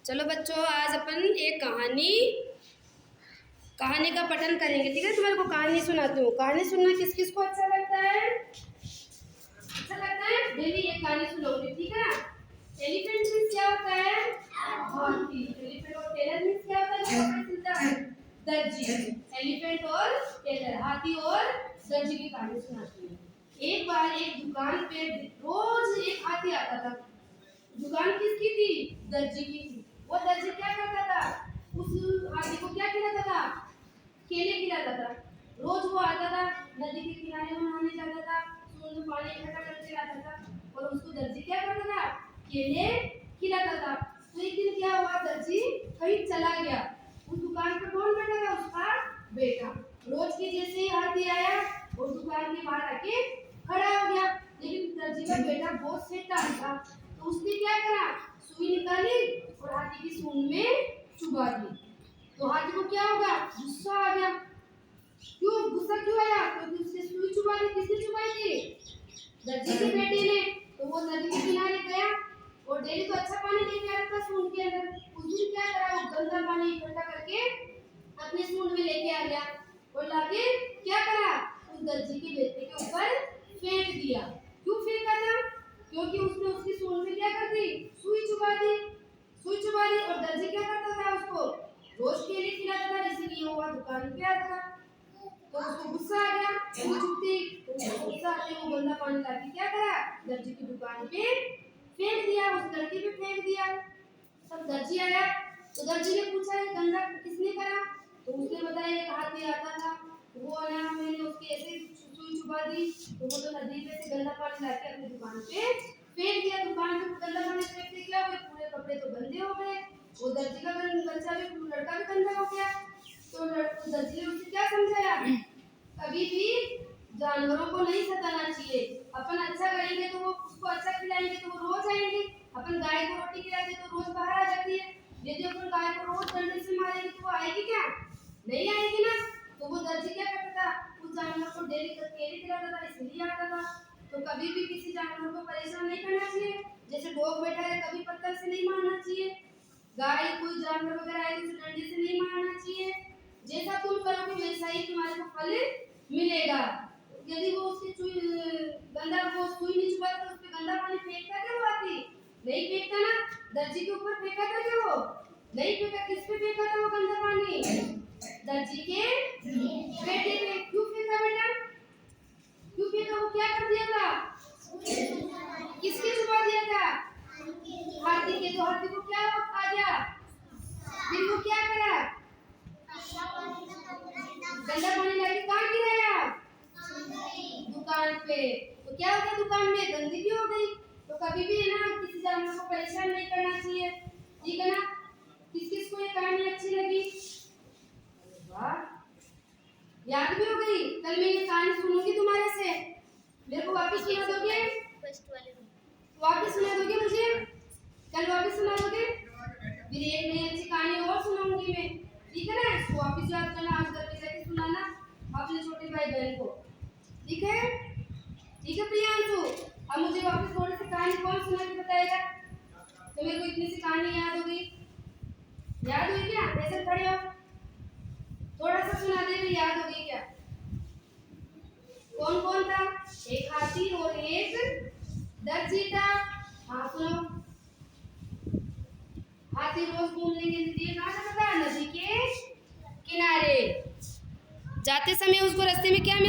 चलो बच्चों, आज अपन एक कहानी का पठन करेंगे। ठीक है, तुम्हारे को कहानी सुनाती हूँ। कहानी सुनना किस किस को अच्छा लगता है? अच्छा लगता है? डेली एक कहानी सुनाऊंगी, ठीक है। एलिफेंट मीन्स क्या होता है? हाथी। एलिफेंट और टेलर मीन्स क्या होता है? जो कपड़े सिलता है, दर्जी। एलिफेंट और टेलर, हाथी और दर्जी की कहानी सुनाती हूँ। एक बार एक दुकान पे रोज एक हाथी आता था। दुकान किसकी थी? दर्जी की थी। वो दर्जी क्या करता था? उस हाथी को क्या खिलाता था? केले खिलाता था। रोज वो आता था, नदी के किनारे में नहाने जाता था, सूंड में पानी इकट्ठा करके लाता था और उसको दर्जी क्या करता था? केले खिलाता था। तो एक दिन क्या हुआ, दर्जी कहीं चला गया। उस दुकान पर कौन बैठा था? उसका बेटा। रोज की जैसे ही हाथी आया और दुकान के बाहर आके खड़ा हो गया, लेकिन दर्जी का बेटा बहुत शैतान था। तो उसने क्या करा? सुई निकाली और हाथी की सूंड में चुभा दी। तो हाथी को क्या होगा? गुस्सा आ गया। क्यों गुस्सा क्यों आया? क्योंकि उसने सुई चुभा दी। किसने चुभाई थी? दर्जी के बेटे ने। तो वो नदी के किनारे गया और डेली तो अच्छा पानी लेके आता था सूंड के अंदर। उस दिन क्या करा? वो गंदा पानी इकट्ठा करके अपने सूंड में लेके आ गया और लाके क्या करा? उस दर्जी के बेटे के ऊपर फेंक दिया। क्यों फेंका था? क्योंकि उसने उसकी सूंड में क्या कर दी? सुई चुभा दी। सुई चुभा दी और दर्जी क्या करता था? उसको रोज केले खिलाता था, इसीलिए वो दुकान पे आता था। तो उसको गुस्सा आ गया, वो चुपती। तो गुस्सा आते वो गंदा पानी लाके क्या करा? दर्जी की दुकान पे फेंक दिया, उस लड़की पे फेंक दिया। सब दर्जी आया तो दर्जी ने पूछा ये गंदा किसने करा? तो उसने बताया एक हाथी आता था, वो ना मैंने उसके ऐसे सुई चुभा दी, तो वो तो नदी पे से गंदा पानी लाके अपनी दुकान पे फेंक दिया। दुकान पे गंदा पानी फेंकते क्या हुआ? पूरे कपड़े तो गंदे हो गए। वो दर्जी का बच्चा भी, लड़का भी गंदा हो गया। तो दर्जी ने उसे क्या समझाया? कभी भी जानवरों को नहीं सताना चाहिए। अपन अच्छा करेंगे तो वो उसको अच्छा खिलाएंगे तो वो रोज आएंगे। अपन गाय को रोटी खिलाते तो रोज बाहर आ जाती है। यदि अपन गाय को रोज डंडे से मारेंगे तो वो आएगी क्या? नहीं आएगी ना। तो वो दर्जी क्या करता था? उस जानवर को डेली केले खिलाता था, इसलिए आता था। तो कभी भी किसी जानवर को परेशान नहीं करना चाहिए। जैसे डॉग बैठा है, कभी पत्थर से नहीं मारना चाहिए। गाय कोई जानवर वगैरह आए तो उसे डंडे से नहीं मारना चाहिए। जैसा तुम करोगे वैसा ही तुम्हारे को फल मिलेगा। यदि वो उसकी गंदा वो सुई नहीं चुभा तो उस पे गंदा पानी फेंकता क्या वो हाथी? नहीं फेंकता ना। दर्जी के ऊपर फेंका था क्या? वो नहीं फेंका। किस पे फेंका था वो गंदा पानी? दर्जी के बेटे पे। क्यों फेंका बेटा? क्यों फेंका? वो क्या कर दिया था? किसके चुभा दिया था? हाथी के। तो हाथी को क्या आ गया? फिर वो क्या करा? गंदा पानी लाके कहाँ गिराया? दुकान पे। तो क्या हो गया? दुकान में गंदगी हो गई। तो कभी भी है ना किसी जानवर को परेशान नहीं करना चाहिए, ठीक है ना। किस किस को ये कहानी अच्छी लगी? वाह, याद भी हो गई। कल मैं ये कहानी सुनूंगी तुम्हारे से। मेरे को वापस सुना दोगे? वापस सुना दोगे मुझे? कल वापस सुना दोगे? फिर एक नई अच्छी कहानी और सुनाऊंगी मैं, ठीक है ना। इसको वापस याद करना, आज घर पे जाके सुनाना अपने छोटे भाई बहन को, ठीक है। ठीक है प्रियांशु, अब मुझे वापस थोड़ी सी कहानी कौन सुना के बताएगा? तो मेरे को इतनी सी कहानी याद हो गई। याद हुई क्या? ऐसे खड़े हो, थोड़ा सा सुना दे तो याद हो गई क्या? कौन कौन था? एक हाथी और एक दर्जी था। हाँ सुनो। हाथी रोज घूमने के लिए कहाँ जाता था? नदी के किनारे। जाते समय उसको रास्ते में क्या